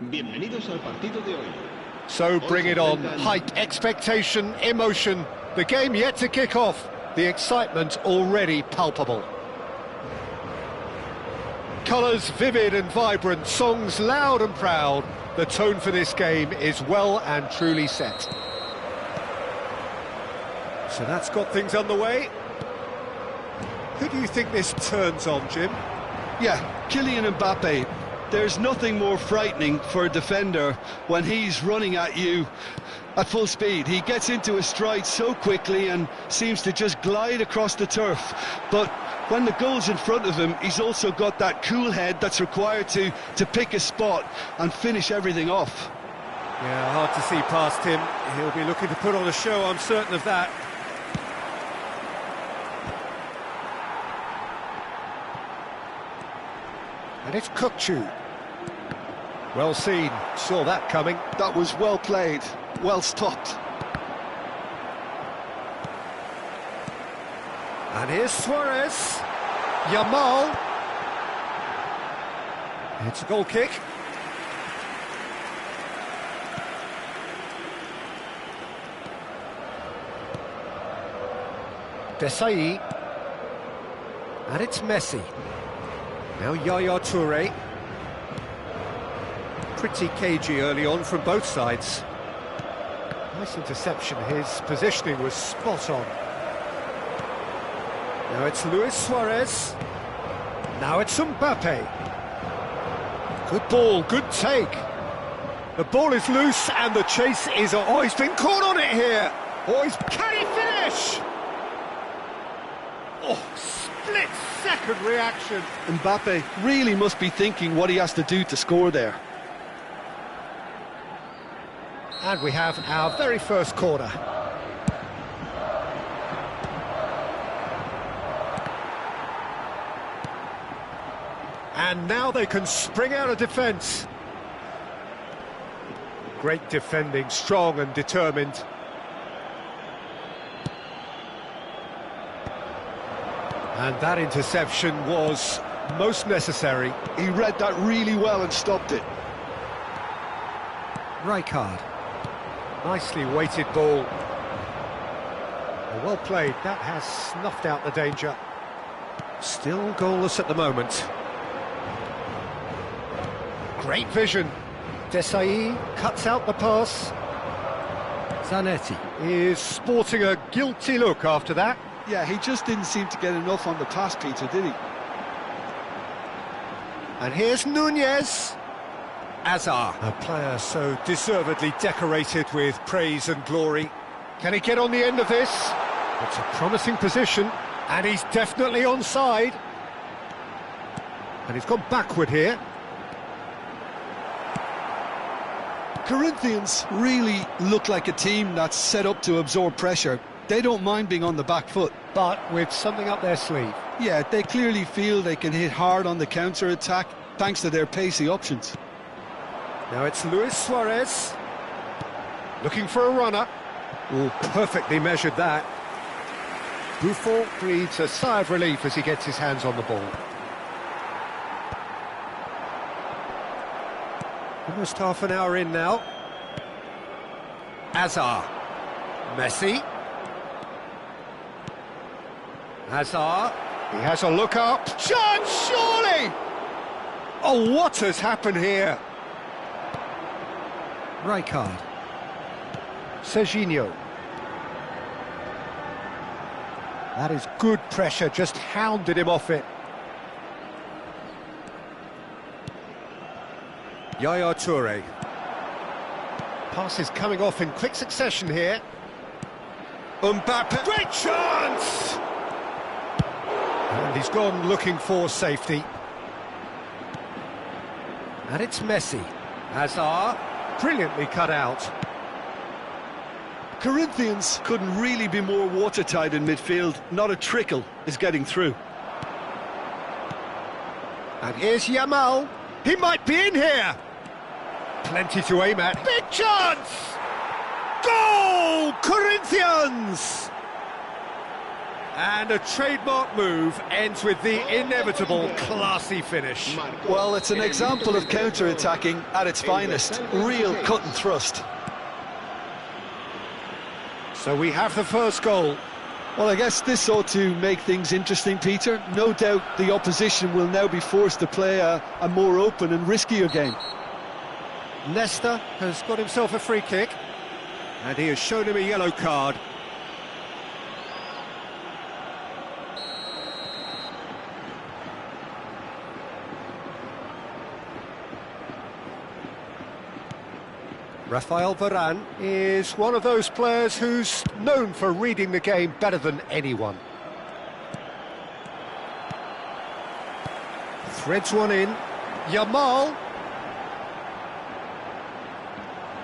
Bienvenidos al partido de hoy. So bring it on. Hype, expectation, emotion. The game yet to kick off. The excitement already palpable. Colours vivid and vibrant, songs loud and proud. The tone for this game is well and truly set. So that's got things underway. Who do you think this turns on, Jim? Yeah, Kylian Mbappe. There's nothing more frightening for a defender when he's running at you at full speed. He gets into his stride so quickly and seems to just glide across the turf. But when the goal's in front of him, he's also got that cool head that's required to pick a spot and finish everything off. Yeah, hard to see past him. He'll be looking to put on a show, I'm certain of that. And it's Kukçu. Well seen, saw that coming. That was well played, well stopped. And here's Suarez. Yamal. It's a goal kick. Desai. And it's Messi. Now Yaya Toure. Pretty cagey early on from both sides. Nice interception, his positioning was spot on. Now it's Luis Suarez. Now it's Mbappe. Good ball, good take. The ball is loose and the chase is on. Oh, he's been caught on it here. Oh, can he finish? Oh, split-second reaction. Mbappe really must be thinking what he has to do to score there. And we have our very first corner. And now they can spring out of defence. Great defending, strong and determined. And that interception was most necessary. He read that really well and stopped it. Rijkaard. Nicely weighted ball. Well played, that has snuffed out the danger. Still goalless at the moment. Great vision. Desai cuts out the pass. Zanetti is sporting a guilty look after that. Yeah, he just didn't seem to get enough on the pass, Peter, did he? And here's Nunez. Azar, a player so deservedly decorated with praise and glory. Can he get on the end of this? It's a promising position, and he's definitely onside. And he's gone backward here. Corinthians really look like a team that's set up to absorb pressure. They don't mind being on the back foot. But with something up their sleeve. Yeah, they clearly feel they can hit hard on the counter-attack thanks to their pacey options. Now it's Luis Suarez. Looking for a runner. Oh, perfectly measured that. Buffon breathes a sigh of relief as he gets his hands on the ball. Almost half an hour in now. Azar. Messi. Hazard, he has a look up. Chance, surely! Oh, what has happened here? Rijkaard. Serginho. That is good pressure, just hounded him off it. Yaya Toure. Pass is coming off in quick succession here. Mbappe. Great chance! And he's gone looking for safety. And it's Messi. Hazard, brilliantly cut out. Corinthians couldn't really be more watertight in midfield. Not a trickle is getting through. And here's Yamal. He might be in here. Plenty to aim at. Big chance! Goal! Corinthians! And a trademark move ends with the inevitable classy finish. Well, it's an example of counter-attacking at its finest. Real cut and thrust. So we have the first goal. Well, I guess this ought to make things interesting, Peter. No doubt the opposition will now be forced to play a more open and riskier game. Nesta has got himself a free kick, and he has shown him a yellow card. Rafael Varane is one of those players who's known for reading the game better than anyone. Threads one in. Yamal.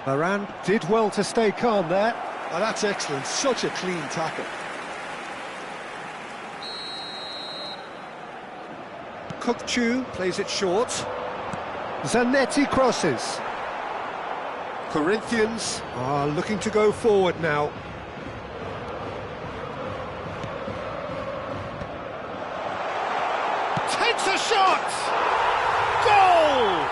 Varane did well to stay calm there. Oh, that's excellent. Such a clean tackle. Kukçu plays it short. Zanetti crosses. Corinthians are looking to go forward now. Takes a shot! Goal!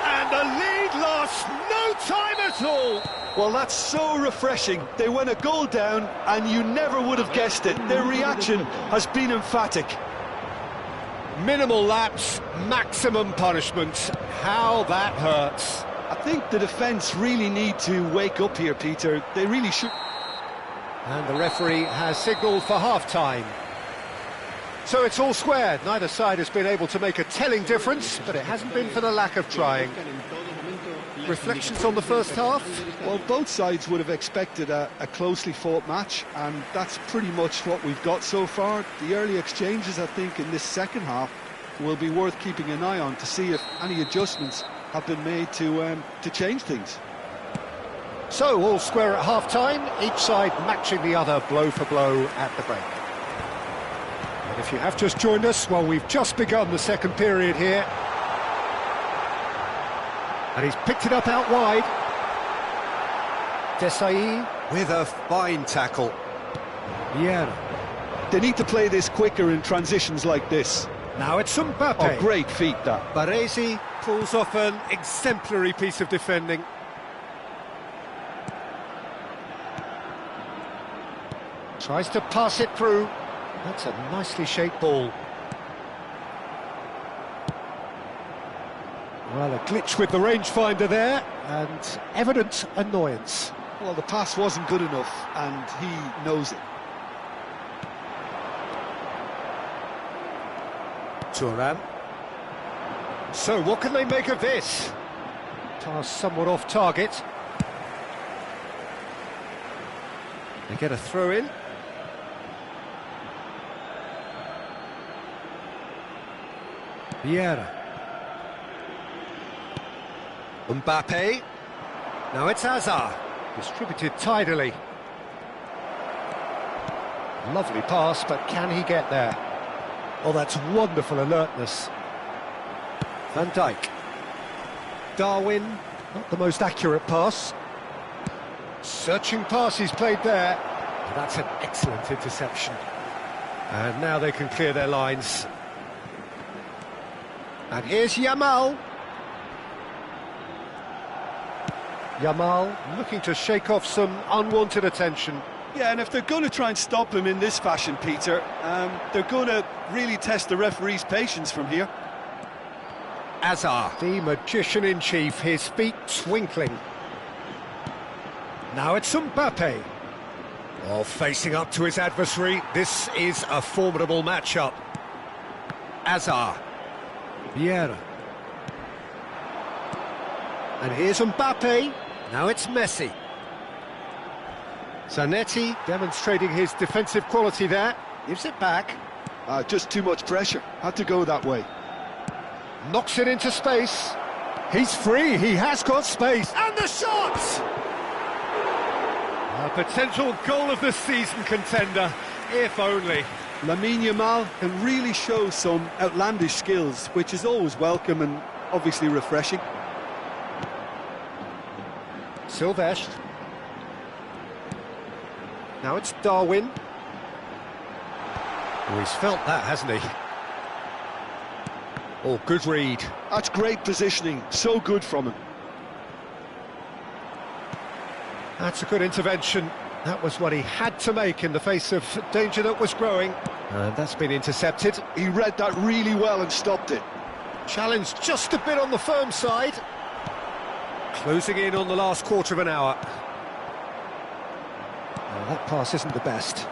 And the lead lost no time at all. Well, that's so refreshing. They went a goal down and you never would have guessed it. Their reaction has been emphatic. Minimal lapse, maximum punishment. How that hurts. I think the defence really need to wake up here, Peter. They really should. And the referee has signalled for half-time. So it's all square. Neither side has been able to make a telling difference, but it hasn't been for the lack of trying. Reflections on the first half? Well, both sides would have expected a closely fought match, and that's pretty much what we've got so far. The early exchanges, I think, in this second half will be worth keeping an eye on to see if any adjustments have been made to change things. So, all square at half-time, each side matching the other blow for blow at the break. And if you have just joined us, well, we've just begun the second period here. And he's picked it up out wide. Desai with a fine tackle. Yeah. They need to play this quicker in transitions like this. Now it's Mbappe. Oh, great feat, that. Baresi pulls off an exemplary piece of defending. Tries to pass it through. That's a nicely shaped ball. Well, a glitch with the rangefinder there, and evident annoyance. Well, the pass wasn't good enough, and he knows it. Thuram. So, what can they make of this? Pass somewhat off target. They get a throw in. Vieira. Mbappe. Now it's Hazard. Distributed tidily. Lovely pass, but can he get there? Oh, that's wonderful alertness. Van Dijk. Darwin. Not the most accurate pass. Searching pass he's played there. That's an excellent interception. And now they can clear their lines. And here's Yamal. Yamal looking to shake off some unwanted attention. Yeah, and if they're going to try and stop him in this fashion, Peter, they're going to really test the referee's patience from here. Hazard, the magician-in-chief, his feet twinkling. Now it's Mbappe. Oh, facing up to his adversary, this is a formidable matchup. Hazard. Vieira. And here's Mbappe. Now it's Messi. Zanetti demonstrating his defensive quality there. Gives it back. Just too much pressure. Had to go that way. Knocks it into space. He's free. He has got space. And the shot! A potential goal of the season contender, if only. Lamine Yamal can really show some outlandish skills, which is always welcome and obviously refreshing. Silvestre. Now it's Darwin. Oh, he's felt that, hasn't he? Oh, good read. That's great positioning, so good from him. That's a good intervention. That was what he had to make in the face of danger that was growing. And that's been intercepted. He read that really well and stopped it. Challenge just a bit on the firm side. Closing in on the last quarter of an hour. That pass isn't the best.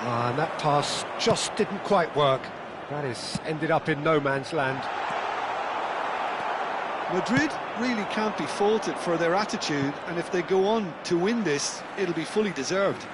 And that pass just didn't quite work. That is ended up in no man's land. Madrid really can't be faulted for their attitude, and if they go on to win this, it'll be fully deserved.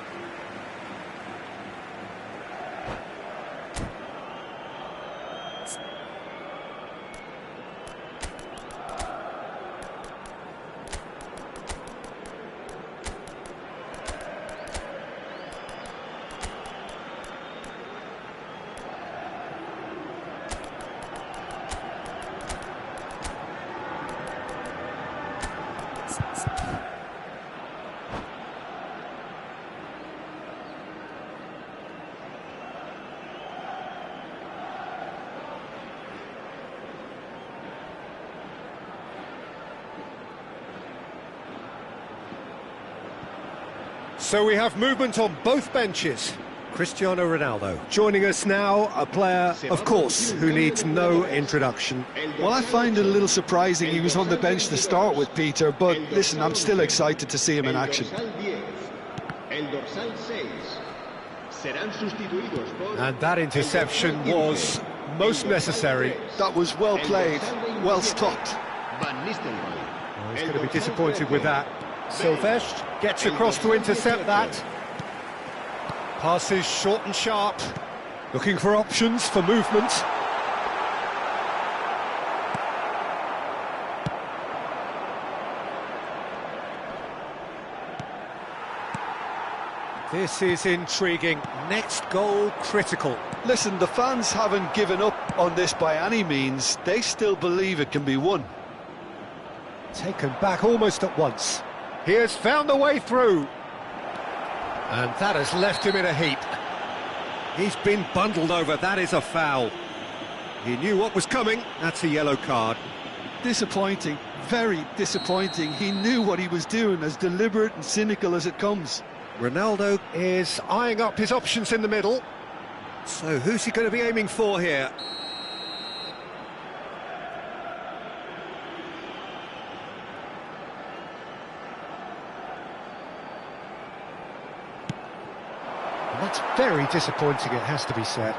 So we have movement on both benches. Cristiano Ronaldo joining us now, a player, of course, who needs no introduction. Well, I find it a little surprising he was on the bench to start with, Peter, but listen, I'm still excited to see him in action. And that interception was most necessary. That was well played, well stopped. Well, he's going to be disappointed with that. Silvesh gets across to intercept that. Passes short and sharp. Looking for options for movement. This is intriguing. Next goal critical. Listen, the fans haven't given up on this by any means. They still believe it can be won. Taken back almost at once. He has found the way through. And that has left him in a heap. He's been bundled over. That is a foul. He knew what was coming. That's a yellow card. Disappointing, very disappointing. He knew what he was doing, as deliberate and cynical as it comes. Ronaldo is eyeing up his options in the middle. So who's he going to be aiming for here? And that's very disappointing, it has to be said.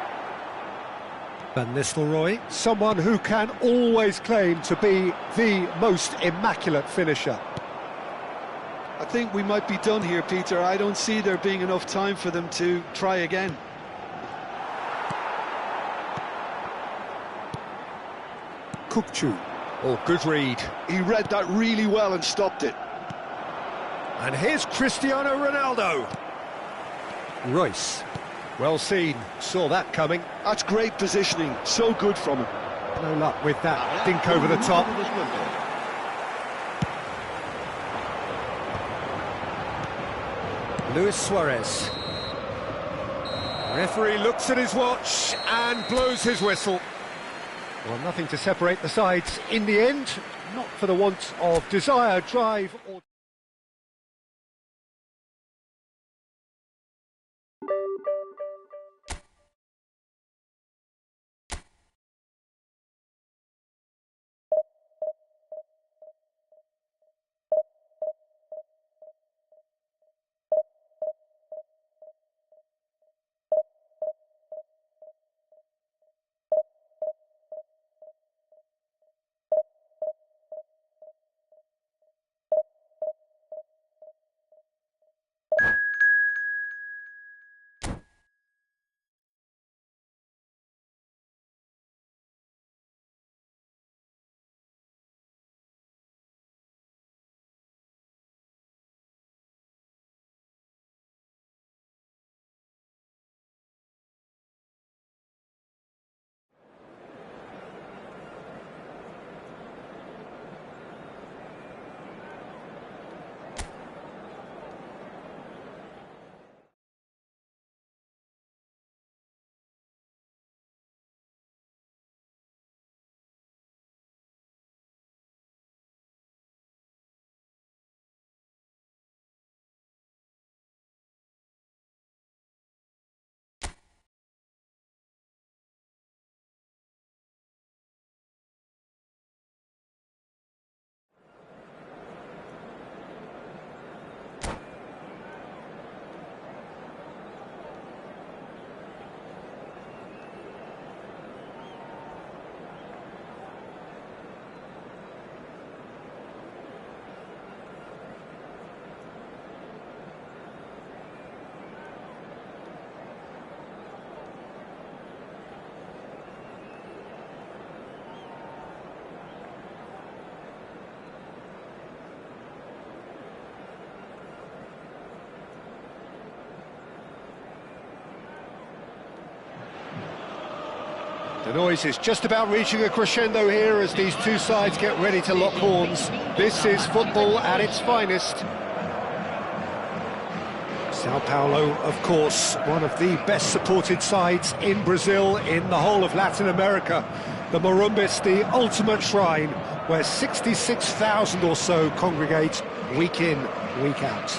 Van Nistelrooy, someone who can always claim to be the most immaculate finisher. I think we might be done here, Peter. I don't see there being enough time for them to try again. Kukçu. Oh, good read. He read that really well and stopped it. And here's Cristiano Ronaldo. Royce. Well seen. Saw that coming. That's great positioning. So good from him. No luck with that. Dink over the top. Luis Suarez. Referee looks at his watch and blows his whistle. Well, nothing to separate the sides in the end, not for the want of desire, drive or... The noise is just about reaching a crescendo here as these two sides get ready to lock horns. This is football at its finest. Sao Paulo, of course, one of the best supported sides in Brazil, in the whole of Latin America. The Morumbis, the ultimate shrine, where 66,000 or so congregate week in, week out.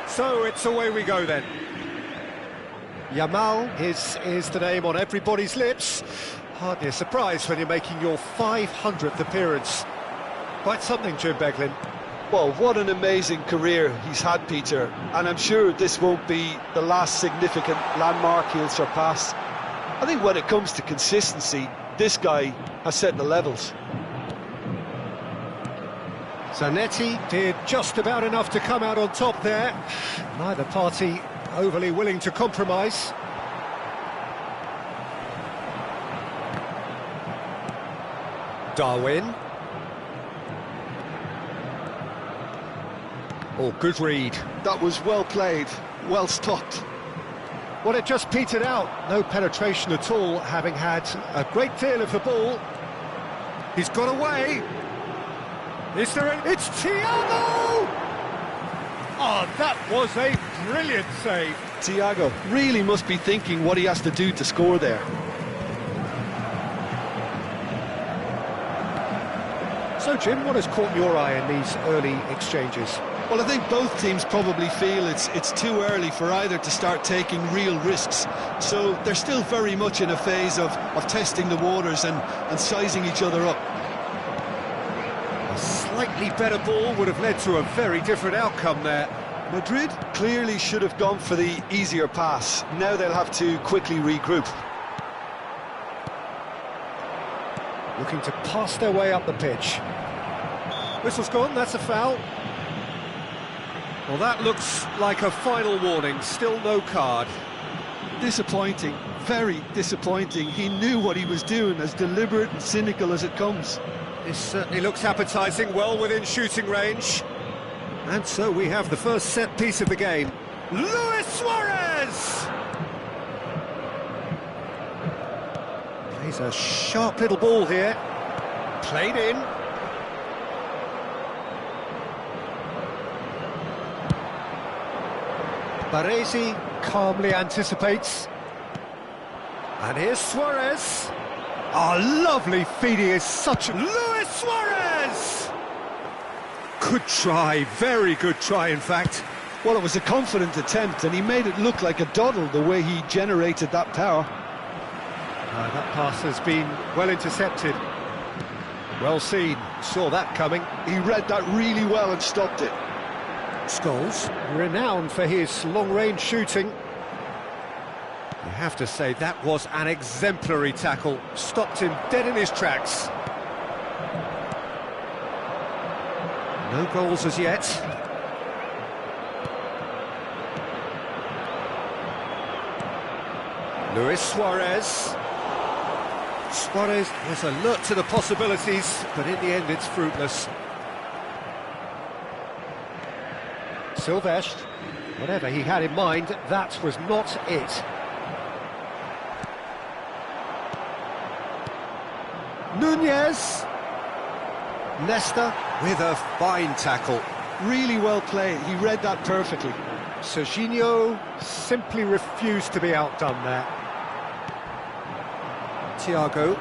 So it's away we go then. Yamal is the name on everybody's lips. Hardly a surprise when you're making your 500th appearance. Quite something, Jim Beglin. Well, what an amazing career he's had, Peter. And I'm sure this won't be the last significant landmark he'll surpass. I think when it comes to consistency, this guy has set the levels. Zanetti did just about enough to come out on top there. Neither party overly willing to compromise. Darwin. Oh, good read. That was well played, well stopped. Well, it just petered out. No penetration at all, having had a great deal of the ball. He's got away. Is there a... It's Thiago! Oh, that was a brilliant save. Thiago really must be thinking what he has to do to score there. So, Jim, what has caught your eye in these early exchanges? Well, I think both teams probably feel it's too early for either to start taking real risks. So they're still very much in a phase of testing the waters and sizing each other up. A slightly better ball would have led to a very different outcome there. Madrid clearly should have gone for the easier pass. Now they'll have to quickly regroup. Looking to pass their way up the pitch. Whistle's gone, that's a foul. Well, that looks like a final warning, still no card. Disappointing, very disappointing. He knew what he was doing, as deliberate and cynical as it comes. This certainly looks appetising, well within shooting range. And so we have the first set piece of the game. Luis Suarez! Plays a sharp little ball here. Played in. Baresi calmly anticipates. And here's Suarez. Oh, lovely feeding is such... Luis Suarez! Good try, very good try, in fact. Well, it was a confident attempt, and he made it look like a doddle the way he generated that power. That pass has been well intercepted. Well seen, saw that coming. He read that really well and stopped it. Scholes, renowned for his long-range shooting. You have to say that was an exemplary tackle. Stopped him dead in his tracks. No goals as yet. Luis Suarez. Suarez was alert to the possibilities, but in the end it's fruitless. Silvestre, whatever he had in mind, that was not it. Nunez. Nesta with a fine tackle. Really well played, he read that perfectly. Serginho simply refused to be outdone there. Thiago.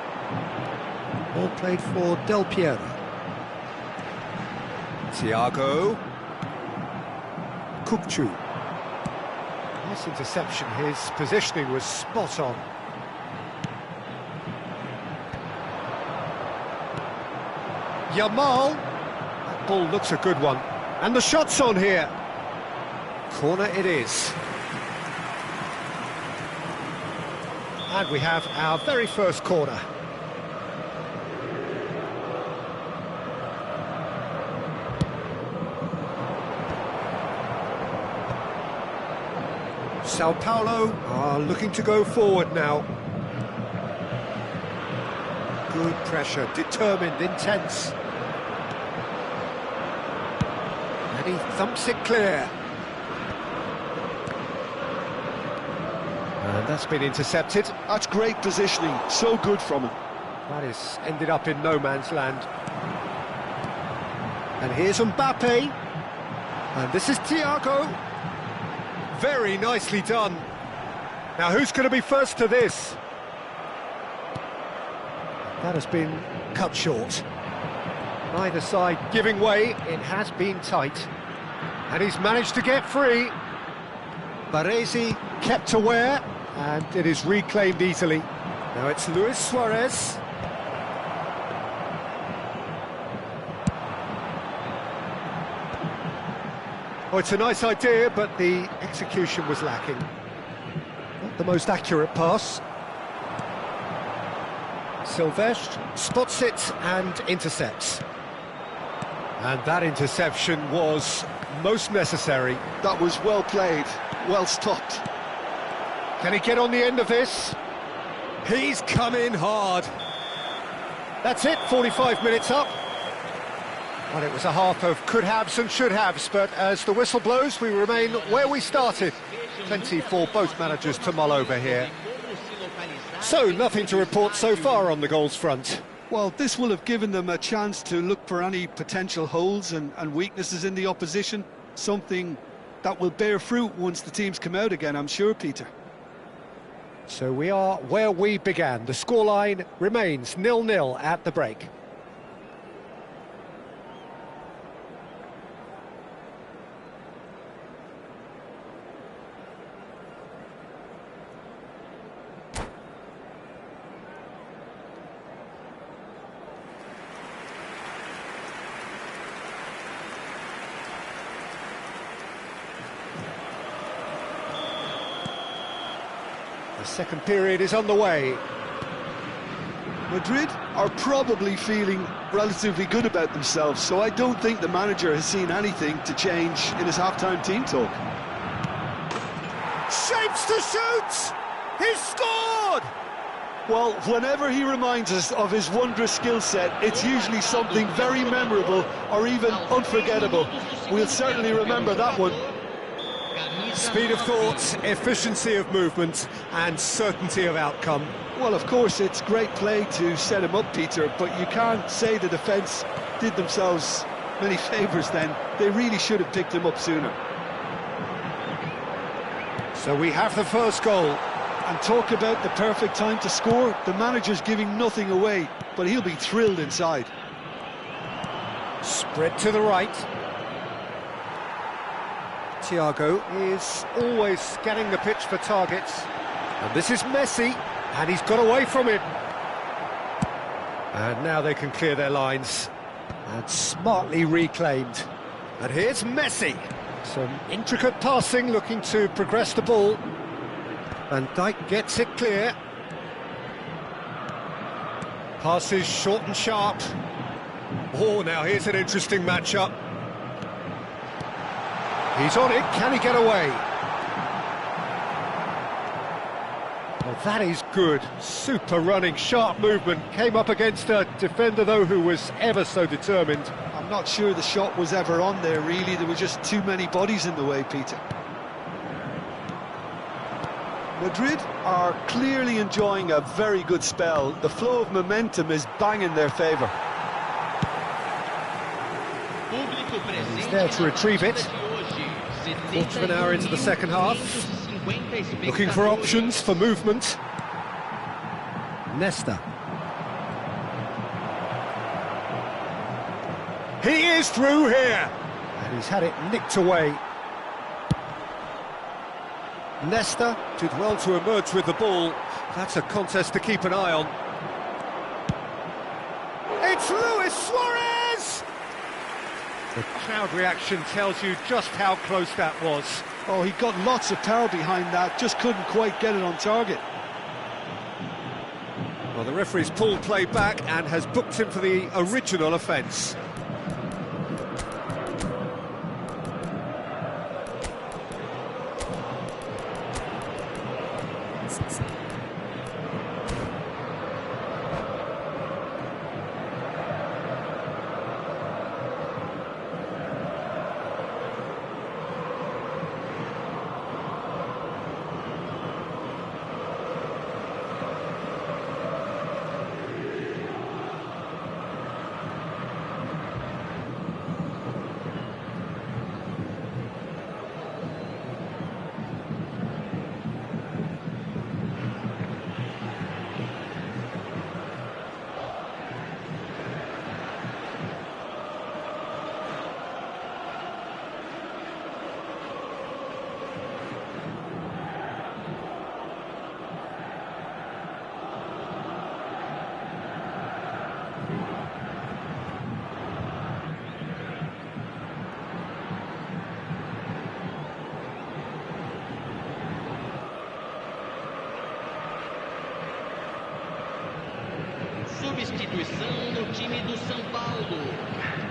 Ball played for Del Piero. Thiago. Kukçu. Nice interception, his positioning was spot on. Yamal. That ball looks a good one. And the shot's on here. Corner it is. And we have our very first corner. Sao Paulo are looking to go forward now. Good pressure, determined, intense. And he thumps it clear. And that's been intercepted. That's great positioning, so good from him. That is ended up in no man's land. And here's Mbappe. And this is Thiago. Very nicely done. Now who's going to be first to this? That has been cut short. Neither side giving way, it has been tight. And he's managed to get free. Baresi kept aware, and it is reclaimed easily. Now it's Luis Suarez. Oh, it's a nice idea, but the execution was lacking. Not the most accurate pass. Silvestre spots it and intercepts. And that interception was most necessary. That was well played, well stopped. Can he get on the end of this? He's come in hard. That's it, 45 minutes up. Well, it was a half of could-haves and should-haves, but as the whistle blows, we remain where we started. Plenty for both managers to mull over here. So, nothing to report so far on the goals front. Well, this will have given them a chance to look for any potential holes and weaknesses in the opposition. Something that will bear fruit once the teams come out again, I'm sure, Peter. So we are where we began. The scoreline remains 0-0 at the break. The second period is on the way. Madrid are probably feeling relatively good about themselves, so I don't think the manager has seen anything to change in his half-time team talk. Shapes to shoot! He's scored! Well, whenever he reminds us of his wondrous skill set, it's usually something very memorable or even unforgettable. We'll certainly remember that one. Speed of thought, efficiency of movement and certainty of outcome. Well, of course, it's great play to set him up, Peter, but you can't say the defence did themselves many favours then. They really should have picked him up sooner. So we have the first goal. And talk about the perfect time to score. The manager's giving nothing away, but he'll be thrilled inside. Spread to the right. Thiago is always scanning the pitch for targets. And this is Messi, and he's got away from it. And now they can clear their lines. And smartly reclaimed. And here's Messi. Some intricate passing, looking to progress the ball. Van Dijk gets it clear. Passes short and sharp. Oh, now here's an interesting matchup. He's on it, can he get away? Well, that is good. Super running, sharp movement. Came up against a defender, though, who was ever so determined. I'm not sure the shot was ever on there, really. There were just too many bodies in the way, Peter. Madrid are clearly enjoying a very good spell. The flow of momentum is bang in their favour. He's there to retrieve it. Quarter of an hour into the second half. Looking for options for movement. Nesta. He is through here. And he's had it nicked away. Nesta did well to emerge with the ball. That's a contest to keep an eye on. It's Luis Suarez! The crowd reaction tells you just how close that was. Oh, he got lots of power behind that, just couldn't quite get it on target. Well, the referee's pulled play back and has booked him for the original offence.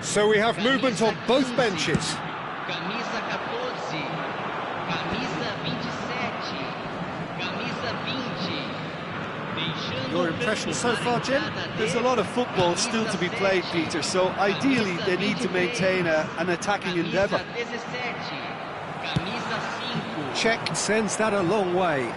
So we have movement on both benches. Camisa 14, camisa 27, camisa 20. Your impression so far, Jim? There's a lot of football still to be played, Peter, so ideally they need to maintain an attacking endeavour. Check sends that a long way.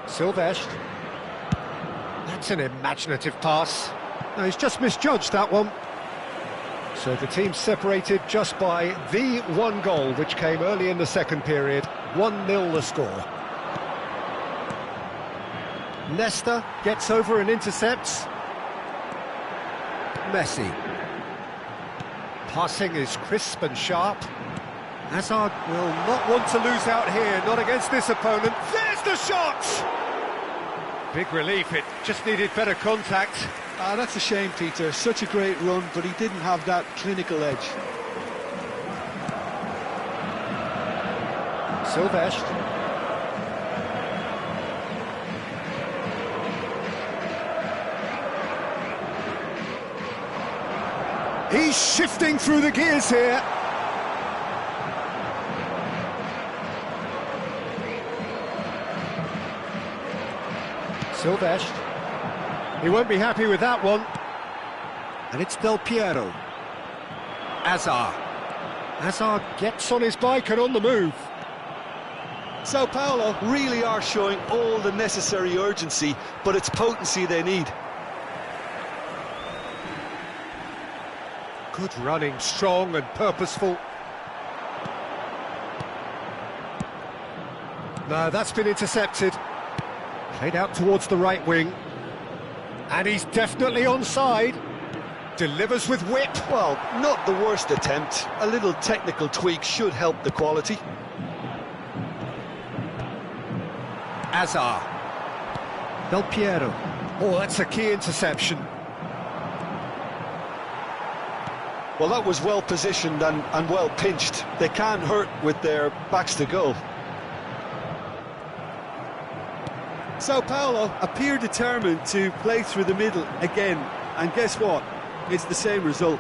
Silvestre. That's an imaginative pass. No, he's just misjudged that one. So the team's separated just by the one goal, which came early in the second period. 1-0 the score. Nesta gets over and intercepts. Messi. Passing is crisp and sharp. Hazard will not want to lose out here, not against this opponent. There's the shot! Big relief, it just needed better contact. That's a shame, Peter. Such a great run, but he didn't have that clinical edge. Silvestre. He's shifting through the gears here. Silvestre. He won't be happy with that one. And it's Del Piero. Hazard. Hazard gets on his bike and on the move. Sao Paulo really are showing all the necessary urgency, but it's potency they need. Good running, strong and purposeful. No, that's been intercepted. Played out towards the right wing. And he's definitely onside. Delivers with whip. Well, not the worst attempt. A little technical tweak should help the quality. Hazard. Del Piero. Oh, that's a key interception. Well, that was well positioned and well pinched. They can't hurt with their backs to goal. Sao Paulo appear determined to play through the middle again, and guess what? It's the same result.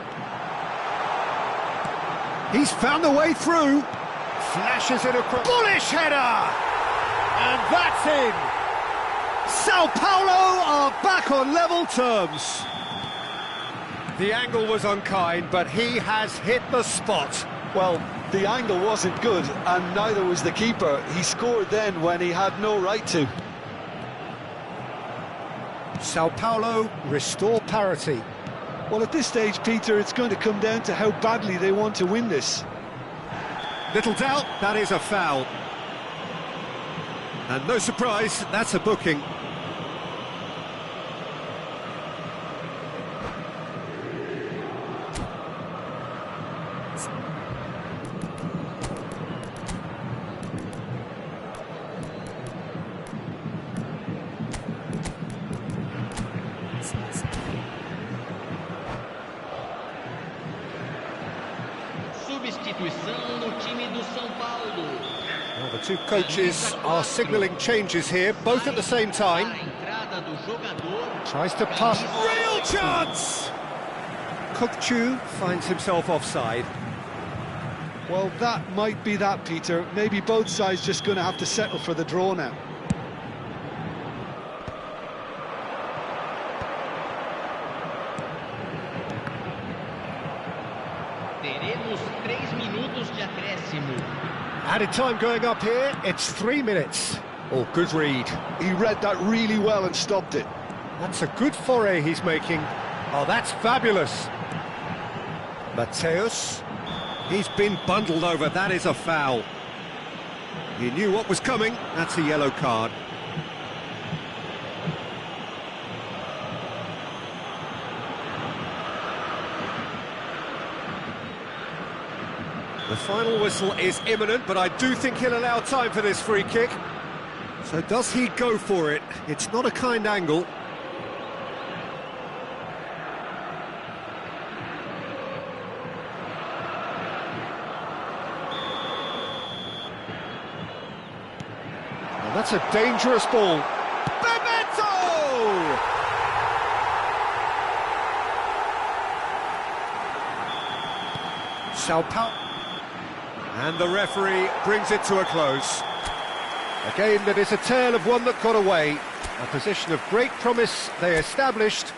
He's found the way through. Flashes it across. Bullish header! And that's in. Sao Paulo are back on level terms. The angle was unkind, but he has hit the spot. Well, the angle wasn't good, and neither was the keeper. He scored then when he had no right to. Sao Paulo restore parity. Well, at this stage, Peter, it's going to come down to how badly they want to win this. Little doubt, that is a foul. And no surprise, that's a booking. Substituição no time do São Paulo. Well, the two coaches are signalling changes here, both at the same time. Tries to pass. Real chance! Kukchu finds himself offside. Well, that might be that, Peter. Maybe both sides just going to have to settle for the draw now. Teremos 3 minutos de acréscimo. Added time going up here, it's 3 minutes. Oh, good read. He read that really well and stopped it. That's a good foray he's making. Oh, that's fabulous. Mateus, he's been bundled over, that is a foul. He knew what was coming, that's a yellow card. The final whistle is imminent, but I do think he'll allow time for this free kick. So does he go for it? It's not a kind angle. Well, that's a dangerous ball. Bebeto! Sao Paulo. And the referee brings it to a close. A game that is a tale of one that got away. A position of great promise they established.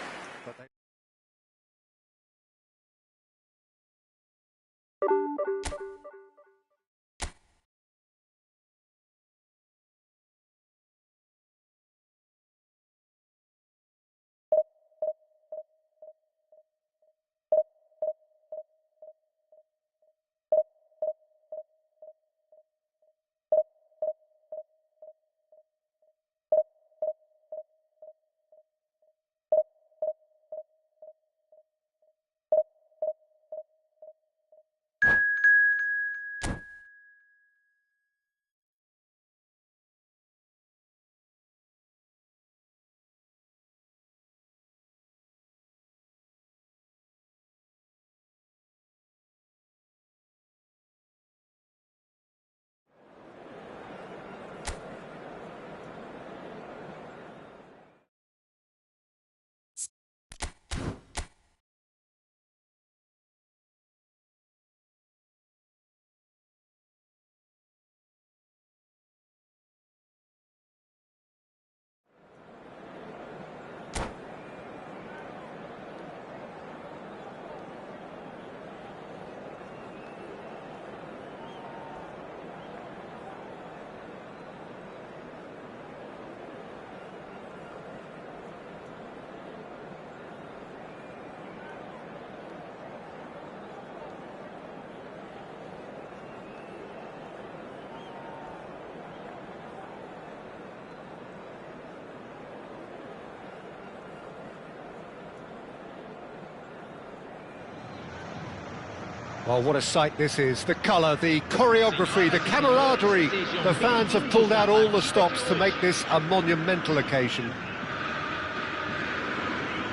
Well, what a sight this is. The colour, the choreography, the camaraderie. The fans have pulled out all the stops to make this a monumental occasion.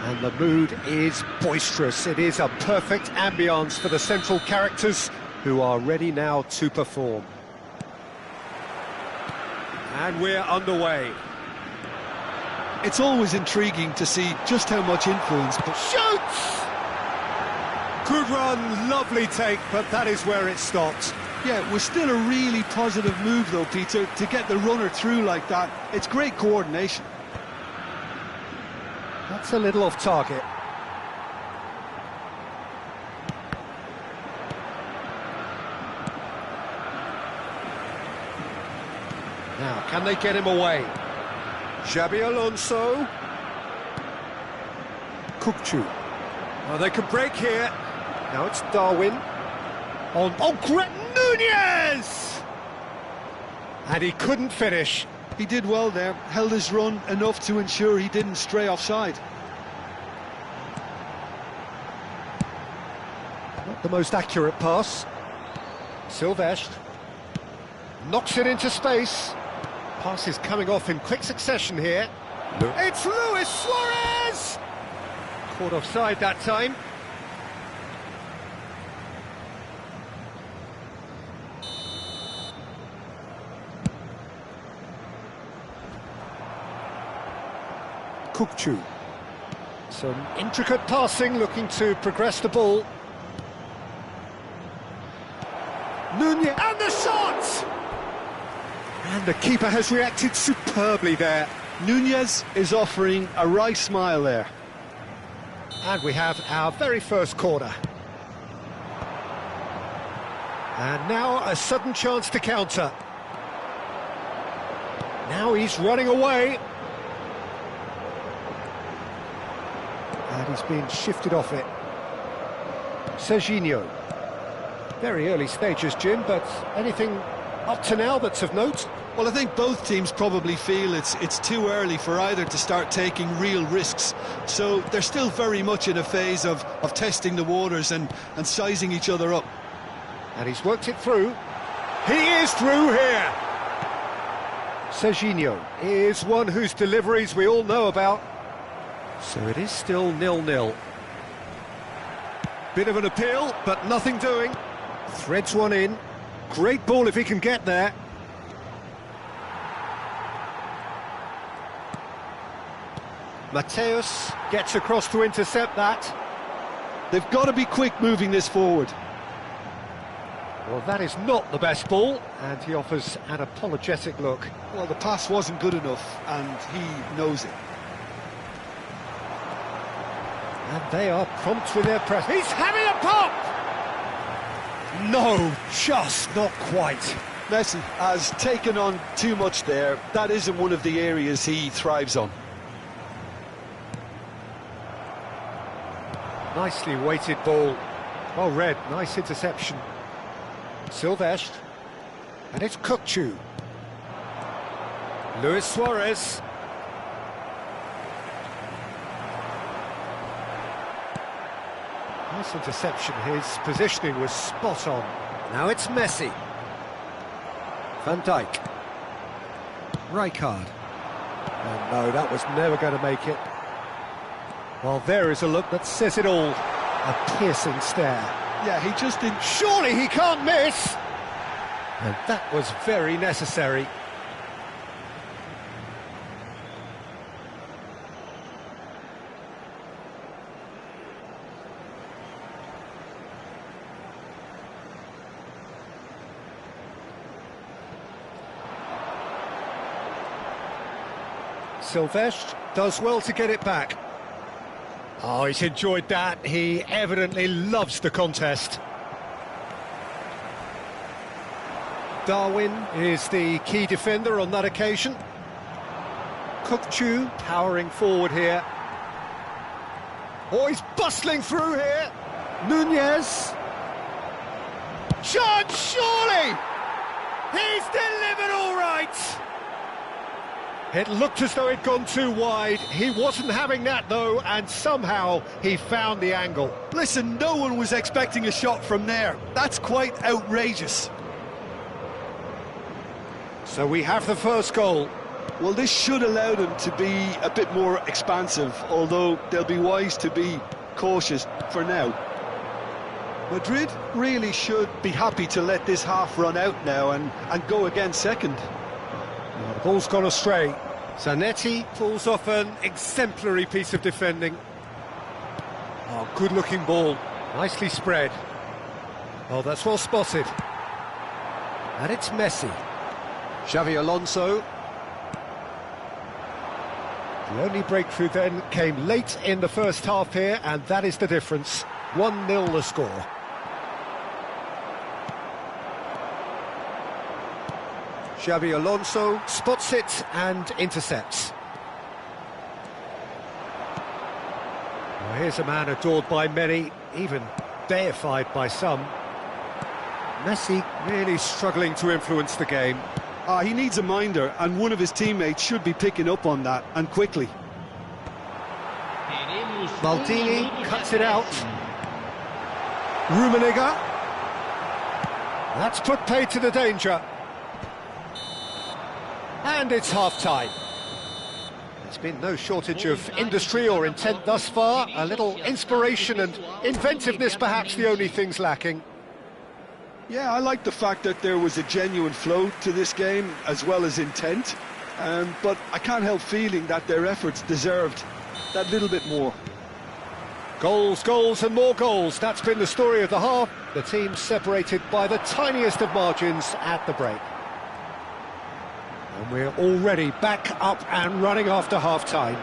And the mood is boisterous. It is a perfect ambience for the central characters who are ready now to perform. And we're underway. It's always intriguing to see just how much influence... Shoots! Good run, lovely take, but that is where it stopped. Yeah, it was still a really positive move though, Peter, to get the runner through like that. It's great coordination. That's a little off target. Now, can they get him away? Xabi Alonso. Kukçu. Oh, they could break here. Now it's Darwin. On. Oh, Nunez! And he couldn't finish. He did well there, held his run enough to ensure he didn't stray offside. Not the most accurate pass. Silvestre. Knocks it into space. Pass is coming off in quick succession here. It's Luis Suarez! Caught offside that time. Kukçu. Some intricate passing, looking to progress the ball. Nunez, and the shot! And the keeper has reacted superbly there. Nunez is offering a wry smile there. And we have our very first corner. And now a sudden chance to counter. Now he's running away. And he's been shifted off it. Serginho. Very early stages, Jim, but anything up to now that's of note? Well, I think both teams probably feel it's too early for either to start taking real risks. So they're still very much in a phase of testing the waters and sizing each other up. And he's worked it through. He is through here! Serginho is one whose deliveries we all know about. So it is still 0-0. Bit of an appeal, but nothing doing. Threads one in. Great ball if he can get there. Mateus gets across to intercept that. They've got to be quick moving this forward. Well, that is not the best ball, and he offers an apologetic look. Well, the pass wasn't good enough, and he knows it. And they are prompt with their press. He's having a pop! No, just not quite. Messi has taken on too much there. That isn't one of the areas he thrives on. Nicely weighted ball. Well read, nice interception. Silvestre. And it's Kukçu. Luis Suarez. Nice interception, his positioning was spot on. Now it's Messi. Van Dijk. Rijkaard. Oh no, that was never going to make it. Well, there is a look that says it all. A piercing stare. Yeah, he just didn't... Surely he can't miss! And that was very necessary. Silvestre does well to get it back. Oh, he's enjoyed that. He evidently loves the contest. Darwin is the key defender on that occasion. Kukçu powering forward here. Oh, he's bustling through here. Nunez. Chance, surely! He's delivered all right! It looked as though it'd gone too wide. He wasn't having that, though, and somehow he found the angle. Listen, no one was expecting a shot from there. That's quite outrageous. So we have the first goal. Well, this should allow them to be a bit more expansive, although they'll be wise to be cautious for now. Madrid really should be happy to let this half run out now and go again second. Well, the ball's gone astray. Zanetti pulls off an exemplary piece of defending. Oh, good-looking ball. Nicely spread. Oh, that's well spotted. And it's Messi. Xavi Alonso. The only breakthrough then came late in the first half here, and that is the difference. 1-0 the score. Xavi Alonso spots it and intercepts. Well, here's a man adored by many, even deified by some. Messi really struggling to influence the game. He needs a minder, and one of his teammates should be picking up on that, and quickly. Maldini cuts it out. Rummenigge. That's put paid to the danger. And it's half-time. There's been no shortage of industry or intent thus far. A little inspiration and inventiveness perhaps the only things lacking. Yeah, I like the fact that there was a genuine flow to this game, as well as intent. But I can't help feeling that their efforts deserved that little bit more. Goals, goals and more goals. That's been the story of the half. The team separated by the tiniest of margins at the break. And we're already back up and running after half-time.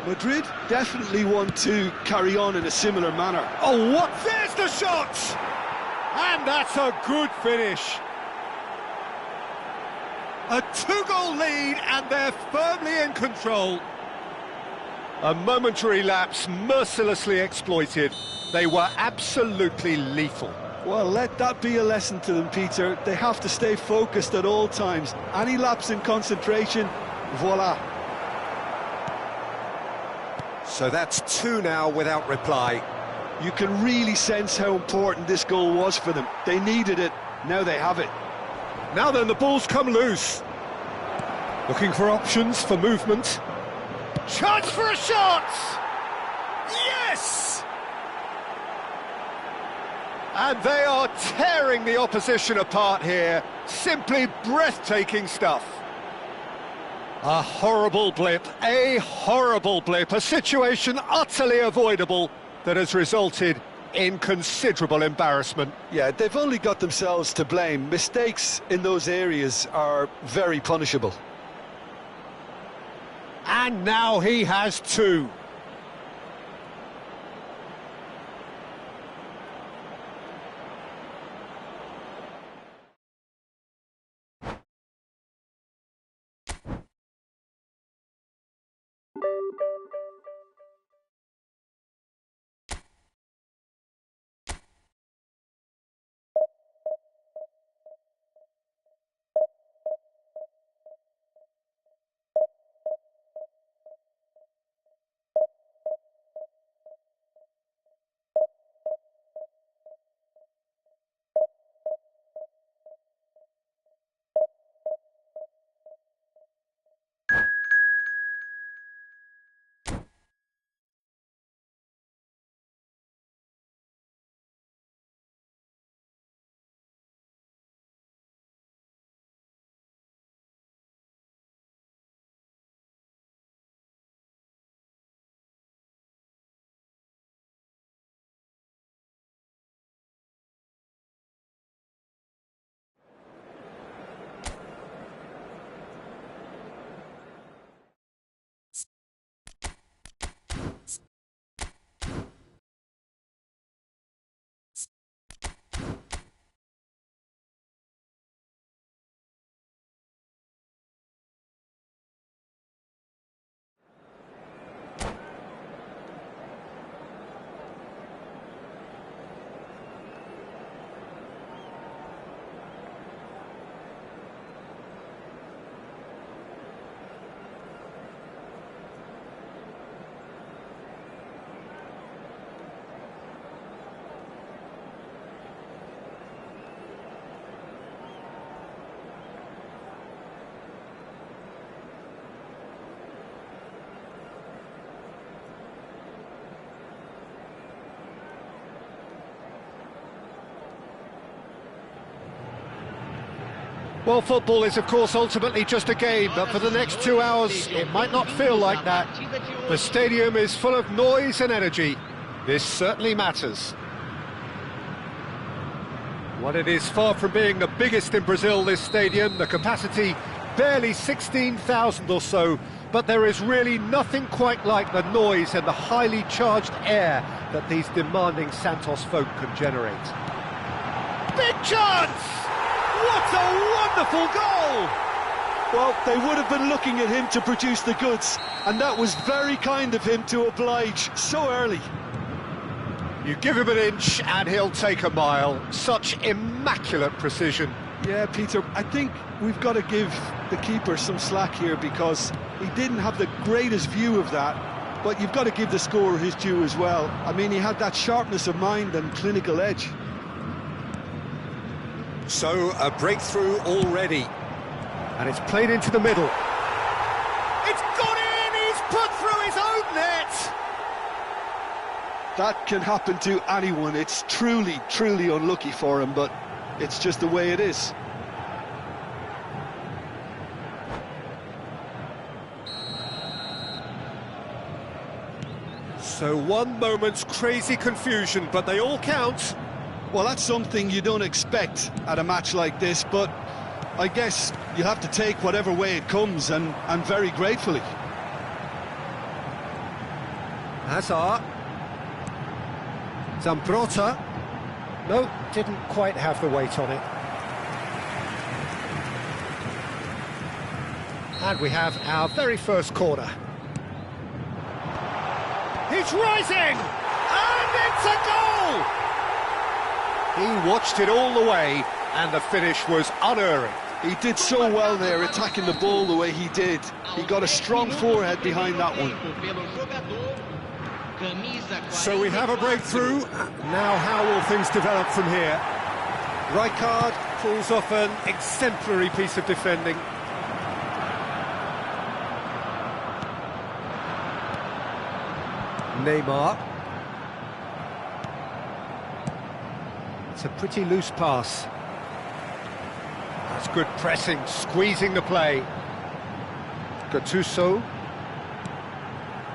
Madrid definitely want to carry on in a similar manner. Oh, what? There's the shot! And that's a good finish. A 2-goal lead, and they're firmly in control. A momentary lapse mercilessly exploited. They were absolutely lethal. Well, let that be a lesson to them, Peter. They have to stay focused at all times. Any lapse in concentration, voila. So that's 2 now without reply. You can really sense how important this goal was for them. They needed it, now they have it. Now then, the ball's come loose. Looking for options for movement. Chance for a shot! Yes! And they are tearing the opposition apart here. Simply breathtaking stuff. A horrible blip, a situation utterly avoidable that has resulted in considerable embarrassment. Yeah, they've only got themselves to blame. Mistakes in those areas are very punishable. And now he has 2. Well, football is, of course, ultimately just a game, but for the next 2 hours, it might not feel like that. The stadium is full of noise and energy. This certainly matters. Well, it is far from being the biggest in Brazil, this stadium. The capacity barely 16,000 or so, but there is really nothing quite like the noise and the highly charged air that these demanding Santos folk can generate. Big chance! What a wonderful goal! Well, they would have been looking at him to produce the goods, and that was very kind of him to oblige so early. You give him an inch and he'll take a mile. Such immaculate precision. Yeah, Peter, I think we've got to give the keeper some slack here because he didn't have the greatest view of that, but you've got to give the scorer his due as well. I mean, he had that sharpness of mind and clinical edge. So, a breakthrough already. And it's played into the middle. It's gone in! He's put through his own net! That can happen to anyone. It's truly, truly unlucky for him, but it's just the way it is. So one moment's crazy confusion, but they all count. Well, that's something you don't expect at a match like this, but I guess you have to take whatever way it comes, and very gratefully. Hazard. Zambrota. No, didn't quite have the weight on it. And we have our very first corner. He's rising! And it's a goal! He watched it all the way, and the finish was unerring. He did so well there, attacking the ball the way he did. He got a strong forehead behind that one. So we have a breakthrough. Now how will things develop from here? Rijkaard pulls off an exemplary piece of defending. Neymar. It's a pretty loose pass. That's good pressing, squeezing the play. Gattuso.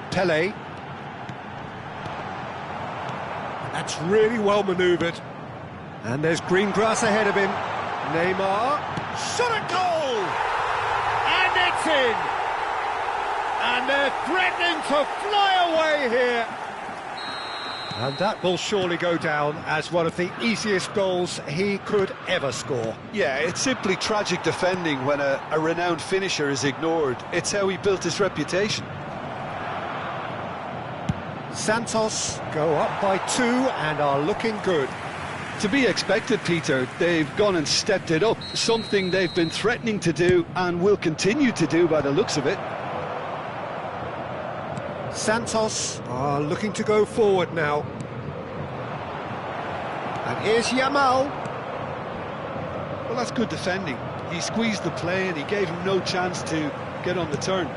Pele. That's really well manoeuvred. And there's green grass ahead of him. Neymar. Shot at goal! And it's in! And they're threatening to fly away here. And that will surely go down as one of the easiest goals he could ever score. Yeah, it's simply tragic defending when a renowned finisher is ignored. It's how he built his reputation. Santos go up by 2 and are looking good. To be expected, Peter. They've gone and stepped it up, something they've been threatening to do and will continue to do by the looks of it. Santos are looking to go forward now. And here's Yamal. Well, that's good defending. He squeezed the play and he gave him no chance to get on the turn.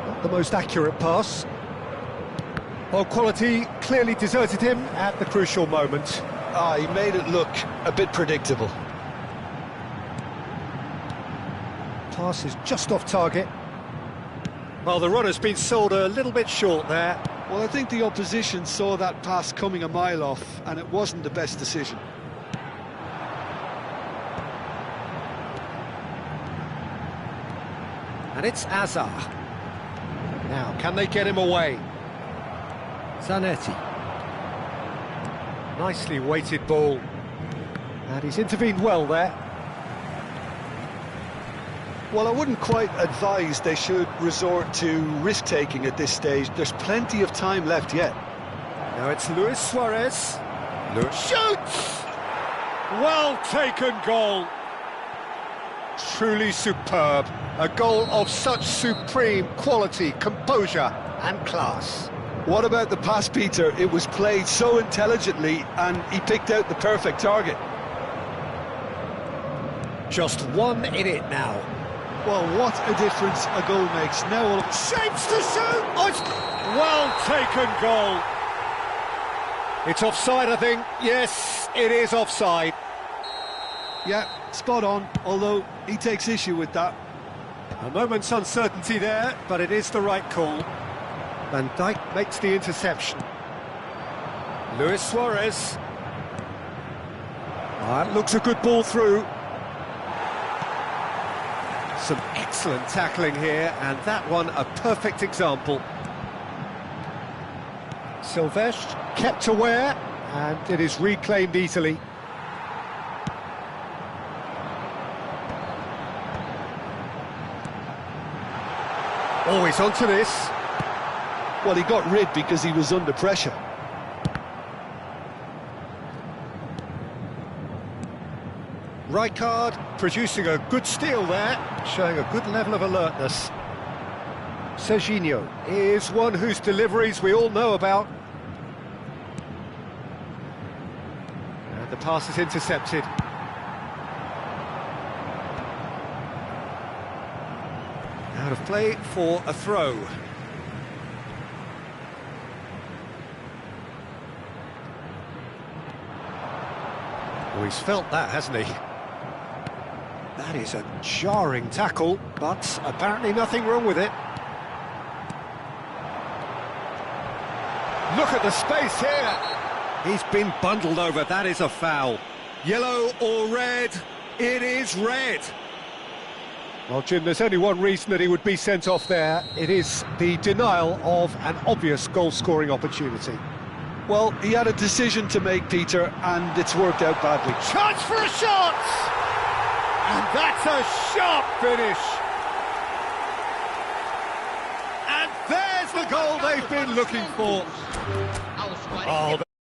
Not the most accurate pass. Well, quality clearly deserted him at the crucial moment. He made it look a bit predictable. Pass is just off target. Well, the runner's been sold a little bit short there. Well, I think the opposition saw that pass coming a mile off, and it wasn't the best decision. And it's Hazard. Now, can they get him away? Zanetti. Nicely weighted ball. And he's intervened well there. Well, I wouldn't quite advise they should resort to risk-taking at this stage. There's plenty of time left yet. Now it's Luis Suarez. Shoots! Well taken goal. Truly superb. A goal of such supreme quality, composure and class. What about the pass, Peter? It was played so intelligently and he picked out the perfect target. Just one in it now. Well, what a difference a goal makes. Now all shapes to shoot! Oh, it's well taken goal. It's offside, I think. Yes, it is offside. Yeah, spot on, although he takes issue with that. A moment's uncertainty there, but it is the right call. Van Dijk makes the interception. Luis Suarez. That looks a good ball through. Some excellent tackling here, and that one a perfect example. Silvestre kept aware, and it is reclaimed easily. Always onto this. Well, he got rid because he was under pressure. Rijkaard producing a good steal there, showing a good level of alertness. Serginho is one whose deliveries we all know about. And the pass is intercepted. Out of play for a throw. Oh, he's felt that, hasn't he? That is a jarring tackle, but apparently nothing wrong with it. Look at the space here. He's been bundled over. That is a foul. Yellow or red? It is red. Well, Jim, there's only one reason that he would be sent off there. It is the denial of an obvious goal-scoring opportunity. Well, he had a decision to make, Peter, and it's worked out badly. Chance for a shot! And that's a sharp finish. And there's the goal they've been looking for. Oh,